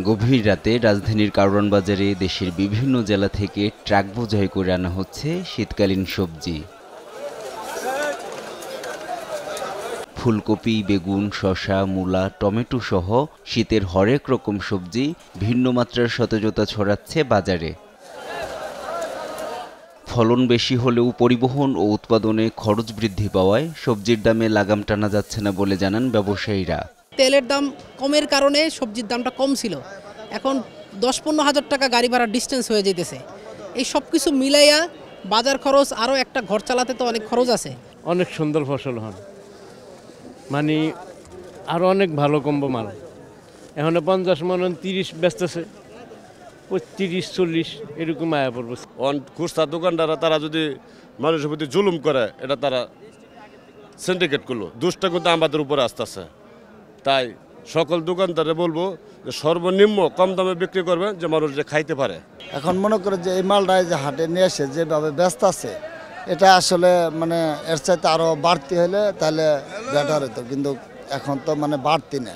গভীর রাতে রাজধানীর কারওয়ান বাজারে দেশের বিভিন্ন জেলা থেকে ট্রাক বোঝাই করে আনা হচ্ছে শীতকালীন সবজি। ফুলকপি, বেগুন, শসা, মূলা, টমেটো সহ শীতের হরেক রকম সবজি ভিন্ন মাত্রার সতেজতা ছড়াচ্ছে বাজারে। ফলন বেশি হলেও পরিবহন ও উৎপাদনে খরচ বৃদ্ধি পাওয়ায় সবজির দামে লাগাম টানা যাচ্ছে না বলে জানান ব্যবসায়ীরা। তেলের দাম কমের কারণে সবজির দামটা কম ছিল, এখন 10-15 হাজার টাকা গাড়ি ভাড়ার ডিস্টেন্স হয়ে যেতেছে। এই সব কিছু মিলাইয়া বাজার খরচ, আরও একটা ঘর চালাতে তো অনেক খরচ আছে। অনেক সুন্দর ফসল হন, মানে আরও অনেক ভালো কমবো মাল। এখন 50 মন 30 বেচতেছে, 35-40 এরকম আয়া পড়বো। খুচরা দোকানদাররা তারা যদি মানুষের প্রতি জুলুম করে, এটা তারা সিন্ডিকেট করলো, দুষ্টা কিন্তু আমাদের উপরে আসতেছে। তাই সকল দোকানদারে বলবো যে সর্বনিম্ন কম দামে বিক্রি করবে, যে মানুষ যে খাইতে পারে। এখন মনে করে যে এই মালটা যে হাটে নিয়ে এসে যেভাবে ব্যস্ত আছে, এটা আসলে মানে এর চাইতে আরও বাড়তি হলে তাহলে বেটার হতো, কিন্তু এখন তো মানে বাড়তি না,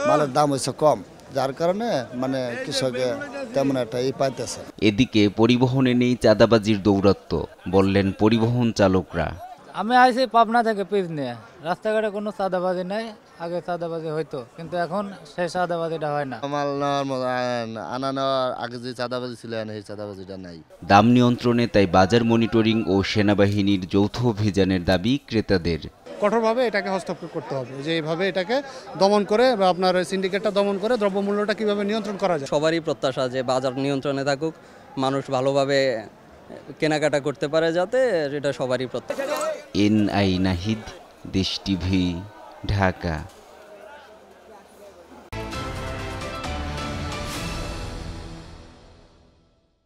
মালের দাম হয়েছে কম, যার কারণে মানে কৃষকে তেমন একটা পাইতেছে। এদিকে পরিবহনে নেই চাঁদাবাজির দৌরাত্ম্য, বললেন পরিবহন চালকরা। আমি আইছি পাবনা থেকে পিস নিয়ে, রাস্তাঘাটে কোনো চাঁদাবাজি নাই। আগে চাঁদাবাজি হইতো, কিন্তু এখন সেই চাঁদাবাজিটা হয় না। মাল নেওয়ার আগে যে চাঁদাবাজি ছিল, এই চাঁদাবাজিটা নাই। দাম নিয়ন্ত্রণে তাই বাজার মনিটরিং ও সেনাবাহিনীর যৌথ অভিযানের দাবি ক্রেতাদের। কঠোরভাবে এটাকে হস্তক্ষেপ করতে হবে, যে এইভাবে এটাকে দমন করে বা আপনার সিন্ডিকেটটা দমন করে দ্রব্যমূল্যটা কিভাবে নিয়ন্ত্রণ করা যায়। সবারই প্রত্যাশা যে বাজার নিয়ন্ত্রণে থাকুক, মানুষ ভালোভাবে কেনাকাটা করতে পারে, যাতে এটা সবারই প্রত্যাশা। NI নাহিদ, দেশ টিভি, ঢাকা।